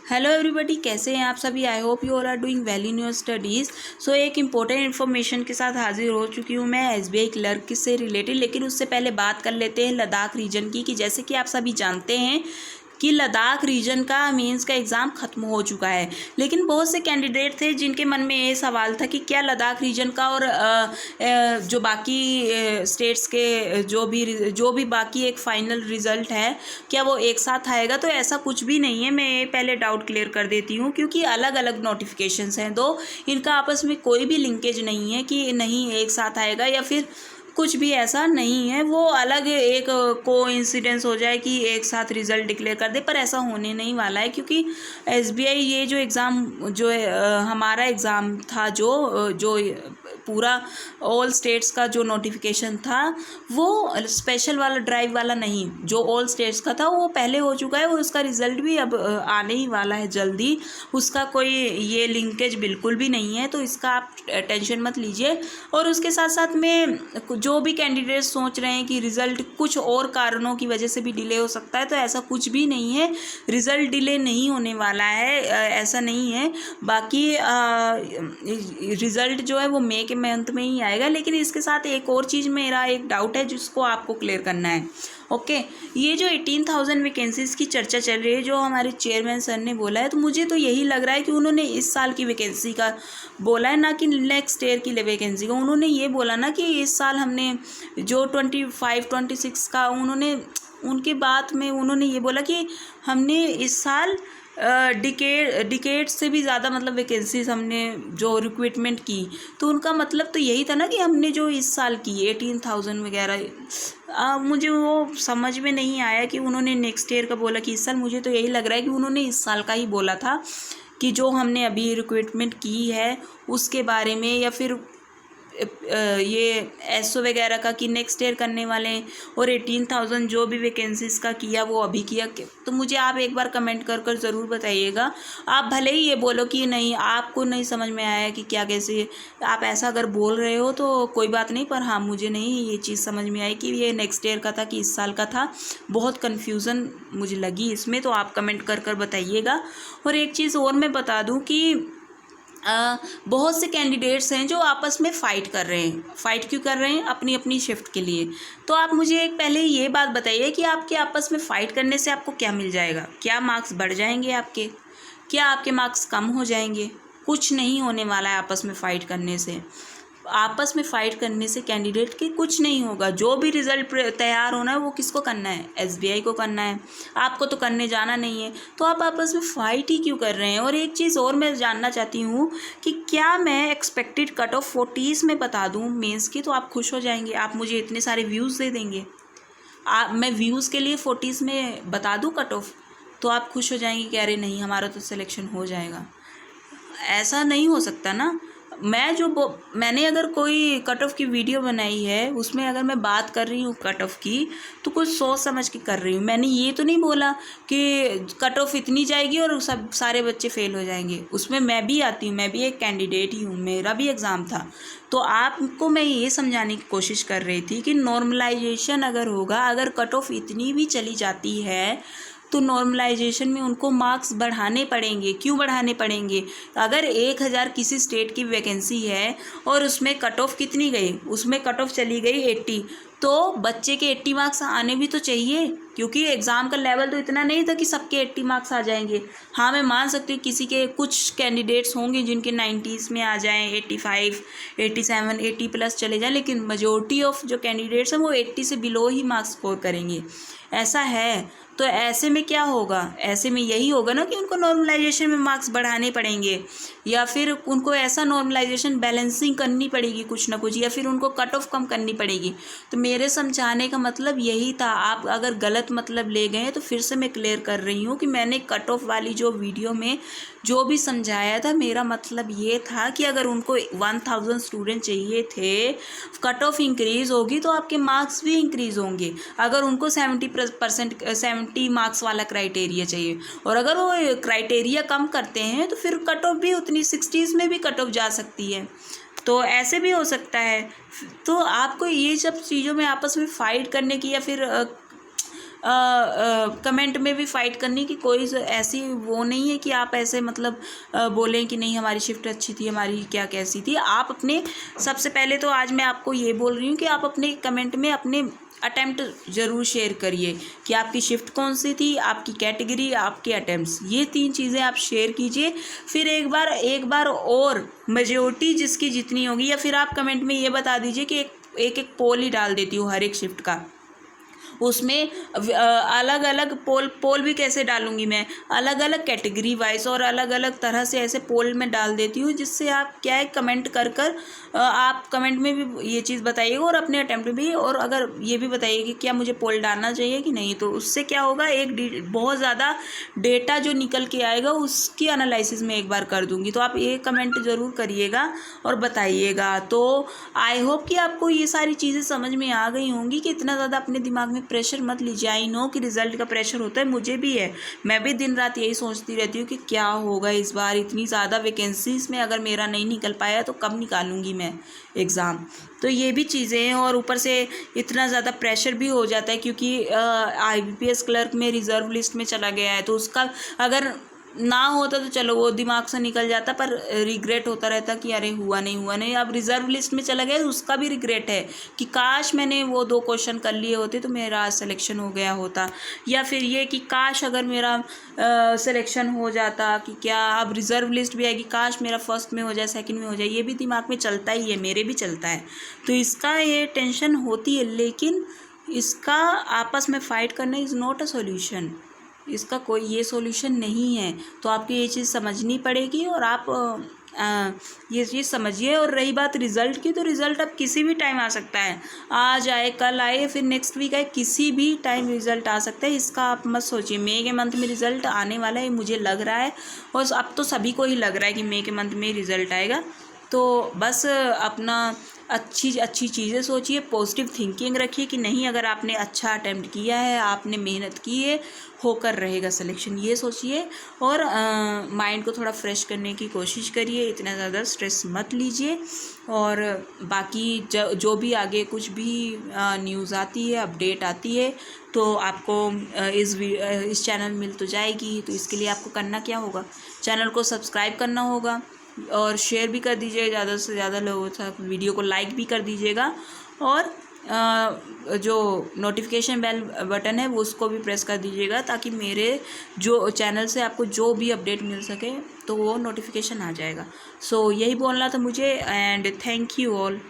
Hello everybody, कैसे हैं आप सभी। I hope you all are doing well in your studies. So एक इम्पोर्टेंट इन्फॉर्मेशन के साथ हाजिर हो चुकी हूँ मैं एसबीआई क्लर्क से रिलेटेड। लेकिन उससे पहले बात कर लेते हैं लद्दाख रीजन की कि जैसे कि आप सभी जानते हैं कि लद्दाख रीजन का मेंस का एग्ज़ाम ख़त्म हो चुका है। लेकिन बहुत से कैंडिडेट थे जिनके मन में ये सवाल था कि क्या लद्दाख रीजन का और जो बाकी स्टेट्स के जो भी बाकी एक फ़ाइनल रिज़ल्ट है क्या वो एक साथ आएगा। तो ऐसा कुछ भी नहीं है। मैं ये पहले डाउट क्लियर कर देती हूँ क्योंकि अलग अलग नोटिफिकेशंस हैं, दो इनका आपस में कोई भी लिंकेज नहीं है कि नहीं एक साथ आएगा या फिर कुछ भी ऐसा नहीं है। वो अलग एक कोइंसिडेंस हो जाए कि एक साथ रिज़ल्ट डिक्लेयर कर दे, पर ऐसा होने नहीं वाला है क्योंकि एसबीआई ये जो एग्ज़ाम जो है हमारा एग्ज़ाम था जो पूरा ऑल स्टेट्स का जो नोटिफिकेशन था वो स्पेशल वाला ड्राइव वाला नहीं, जो ऑल स्टेट्स का था वो पहले हो चुका है और उसका रिज़ल्ट भी अब आने ही वाला है जल्दी। उसका कोई ये लिंकेज बिल्कुल भी नहीं है, तो इसका आप टेंशन मत लीजिए। और उसके साथ साथ में जो भी कैंडिडेट सोच रहे हैं कि रिज़ल्ट कुछ और कारणों की वजह से भी डिले हो सकता है, तो ऐसा कुछ भी नहीं है। रिज़ल्ट डिले नहीं होने वाला है, ऐसा नहीं है। बाकी रिज़ल्ट जो है वो मई के मंथ में ही आएगा। लेकिन इसके साथ एक और चीज़ मेरा एक डाउट है जिसको आपको क्लियर करना है। ओके, ये जो 18,000 वैकेंसीज़ की चर्चा चल रही है जो हमारे चेयरमैन सर ने बोला है, तो मुझे तो यही लग रहा है कि उन्होंने इस साल की वैकेंसी का बोला है, ना कि नेक्स्ट ईयर की वैकेंसी का। उन्होंने ये बोला ना कि इस साल हमने जो 25-26 का उनके बात में उन्होंने ये बोला कि हमने इस साल डिकेड से भी ज़्यादा मतलब वैकेंसीज हमने जो रिक्रूटमेंट की। तो उनका मतलब तो यही था ना कि हमने जो इस साल की 18,000 वगैरह। मुझे वो समझ में नहीं आया कि उन्होंने नेक्स्ट ईयर का बोला कि इस साल। मुझे तो यही लग रहा है कि उन्होंने इस साल का ही बोला था कि जो हमने अभी रिक्रूटमेंट की है उसके बारे में, या फिर ये एसओ वगैरह का कि नेक्स्ट ईयर करने वाले हैं। और 18,000 जो भी वैकेंसीज़ का किया वो अभी किया। तो मुझे आप एक बार कमेंट कर ज़रूर बताइएगा। आप भले ही ये बोलो कि नहीं आपको नहीं समझ में आया कि क्या कैसे, आप ऐसा अगर बोल रहे हो तो कोई बात नहीं, पर हाँ मुझे नहीं ये चीज़ समझ में आई कि ये नेक्स्ट ईयर का था कि इस साल का था। बहुत कन्फ्यूज़न मुझे लगी इसमें, तो आप कमेंट कर बताइएगा। और एक चीज़ और मैं बता दूँ कि बहुत से कैंडिडेट्स हैं जो आपस में फ़ाइट कर रहे हैं। फ़ाइट क्यों कर रहे हैं? अपनी अपनी शिफ्ट के लिए। तो आप मुझे एक पहले ये बात बताइए कि आपके आपस में फ़ाइट करने से आपको क्या मिल जाएगा? क्या मार्क्स बढ़ जाएंगे आपके? क्या आपके मार्क्स कम हो जाएंगे? कुछ नहीं होने वाला है आपस में फ़ाइट करने से। आपस में फ़ाइट करने से कैंडिडेट के कुछ नहीं होगा। जो भी रिज़ल्ट तैयार होना है वो किसको करना है? एसबीआई को करना है। आपको तो करने जाना नहीं है, तो आप आपस में फ़ाइट ही क्यों कर रहे हैं? और एक चीज़ और मैं जानना चाहती हूँ कि क्या मैं एक्सपेक्टेड कट ऑफ 40s में बता दूँ मेंस की, तो आप खुश हो जाएंगे? आप मुझे इतने सारे व्यूज़ दे देंगे। मैं व्यूज़ के लिए 40s में बता दूँ कट ऑफ, तो आप खुश हो जाएंगे कि अरे नहीं हमारा तो सिलेक्शन हो जाएगा। ऐसा नहीं हो सकता ना। मैंने अगर कोई कट ऑफ की वीडियो बनाई है उसमें अगर मैं बात कर रही हूँ कट ऑफ की, तो कुछ सोच समझ के कर रही हूँ। मैंने ये तो नहीं बोला कि कट ऑफ इतनी जाएगी और सब सारे बच्चे फेल हो जाएंगे। उसमें मैं भी आती हूँ, मैं भी एक कैंडिडेट ही हूँ, मेरा भी एग्ज़ाम था। तो आपको मैं ये समझाने की कोशिश कर रही थी कि नॉर्मलाइजेशन अगर होगा, अगर कट ऑफ इतनी भी चली जाती है तो नॉर्मलाइजेशन में उनको मार्क्स बढ़ाने पड़ेंगे। क्यों बढ़ाने पड़ेंगे? अगर 1,000 किसी स्टेट की वैकेंसी है और उसमें कट ऑफ कितनी गई? उसमें कट ऑफ चली गई 80, तो बच्चे के 80 मार्क्स आने भी तो चाहिए, क्योंकि एग्ज़ाम का लेवल तो इतना नहीं था कि सबके 80 मार्क्स आ जाएंगे। हाँ मैं मान सकती हूँ किसी के कुछ कैंडिडेट्स होंगे जिनके 90s में आ जाएँ, 85, 87, 80 प्लस चले जाएँ, लेकिन मेजॉरिटी ऑफ जो कैंडिडेट्स हैं वो 80 से बिलो ही मार्क्स स्कोर करेंगे। ऐसा है। तो ऐसे में क्या होगा? ऐसे में यही होगा ना कि उनको नॉर्मलाइजेशन में मार्क्स बढ़ाने पड़ेंगे, या फिर उनको ऐसा नॉर्मलाइजेशन बैलेंसिंग करनी पड़ेगी कुछ ना कुछ, या फिर उनको कट ऑफ कम करनी पड़ेगी। तो मेरे समझाने का मतलब यही था। आप अगर गलत मतलब ले गए तो फिर से मैं क्लियर कर रही हूँ कि मैंने कट ऑफ वाली जो वीडियो में जो भी समझाया था, मेरा मतलब ये था कि अगर उनको 1,000 स्टूडेंट चाहिए थे, कट ऑफ इंक्रीज़ होगी तो आपके मार्क्स भी इंक्रीज़ होंगे। अगर उनको 70 मार्क्स वाला क्राइटेरिया चाहिए और अगर वो क्राइटेरिया कम करते हैं तो फिर कट ऑफ भी उतनी 60s में भी कट ऑफ जा सकती है। तो ऐसे भी हो सकता है। तो आपको ये सब चीज़ों में आपस में फ़ाइट करने की या फिर कमेंट में भी फाइट करनी कि कोई ऐसी वो नहीं है कि आप ऐसे मतलब बोलें कि नहीं हमारी शिफ्ट अच्छी थी, हमारी क्या कैसी थी। आप अपने सबसे पहले तो आज मैं आपको ये बोल रही हूँ कि आप अपने कमेंट में अपने अटेम्प्ट ज़रूर शेयर करिए कि आपकी शिफ्ट कौन सी थी, आपकी कैटेगरी, आपके अटेम्प्ट्स, ये 3 चीज़ें आप शेयर कीजिए। फिर एक बार और मेजॉरिटी जिसकी जितनी होगी, या फिर आप कमेंट में ये बता दीजिए कि एक पोल ही डाल देती हूँ हर एक शिफ्ट का। उसमें अलग अलग पोल भी कैसे डालूंगी मैं, अलग अलग कैटेगरी वाइज और अलग अलग तरह से ऐसे पोल में डाल देती हूँ, जिससे आप क्या है कमेंट कर आप कमेंट में भी ये चीज़ बताइएगा और अपने अटेम्प्ट भी, और अगर ये भी बताइए कि क्या मुझे पोल डालना चाहिए कि नहीं। तो उससे क्या होगा, एक बहुत ज़्यादा डेटा जो निकल के आएगा उसकी एनालिसिस में एक बार कर दूंगी। तो आप ये कमेंट ज़रूर करिएगा और बताइएगा। तो आई होप कि आपको ये सारी चीज़ें समझ में आ गई होंगी कि इतना ज़्यादा अपने दिमाग में प्रेशर मत लीजिए। आई नो कि रिज़ल्ट का प्रेशर होता है, मुझे भी है, मैं भी दिन रात यही सोचती रहती हूँ कि क्या होगा इस बार, इतनी ज़्यादा वैकेंसीज़ में अगर मेरा नहीं निकल पाया तो कब निकालूंगी मैं एग्ज़ाम। तो ये भी चीज़ें हैं, और ऊपर से इतना ज़्यादा प्रेशर भी हो जाता है क्योंकि IBPS क्लर्क में रिज़र्व लिस्ट में चला गया है, तो उसका अगर ना होता तो चलो वो दिमाग से निकल जाता, पर रिग्रेट होता रहता कि अरे हुआ नहीं। अब रिज़र्व लिस्ट में चला गया तो उसका भी रिग्रेट है कि काश मैंने वो 2 क्वेश्चन कर लिए होते तो मेरा सिलेक्शन हो गया होता, या फिर ये कि काश अगर मेरा सिलेक्शन हो जाता, कि क्या अब रिज़र्व लिस्ट भी आएगी, काश मेरा फर्स्ट में हो जाए, सेकंड में हो जाए। ये भी दिमाग में चलता ही है, मेरे भी चलता है। तो इसका ये टेंशन होती है, लेकिन इसका आपस में फ़ाइट करना इज़ नॉट अ सॉल्यूशन, इसका कोई ये सॉल्यूशन नहीं है। तो आपको ये चीज़ समझनी पड़ेगी और आप ये चीज़ समझिए। और रही बात रिज़ल्ट की, तो रिज़ल्ट अब किसी भी टाइम आ सकता है, आज आए, कल आए, फिर नेक्स्ट वीक आए, किसी भी टाइम रिज़ल्ट आ सकता है। इसका आप मत सोचिए। मई के मंथ में रिज़ल्ट आने वाला है, मुझे लग रहा है, और अब तो सभी को ही लग रहा है कि मई के मंथ में रिज़ल्ट आएगा। तो बस अपना अच्छी चीज़ें सोचिए, पॉजिटिव थिंकिंग रखिए कि नहीं, अगर आपने अच्छा अटेम्प्ट किया है, आपने मेहनत की है, होकर रहेगा सिलेक्शन, ये सोचिए। और माइंड को थोड़ा फ्रेश करने की कोशिश करिए, इतना ज़्यादा स्ट्रेस मत लीजिए। और बाकी जो भी आगे कुछ भी न्यूज़ आती है, अपडेट आती है, तो आपको इस चैनल मिल तो जाएगी। तो इसके लिए आपको करना क्या होगा, चैनल को सब्सक्राइब करना होगा और शेयर भी कर दीजिएगा ज़्यादा से ज़्यादा लोगों तक, वीडियो को लाइक भी कर दीजिएगा, और जो नोटिफिकेशन बेल बटन है वो उसको भी प्रेस कर दीजिएगा, ताकि मेरे जो चैनल से आपको जो भी अपडेट मिल सके तो वो नोटिफिकेशन आ जाएगा। सो यही बोलना था मुझे, एंड थैंक यू ऑल।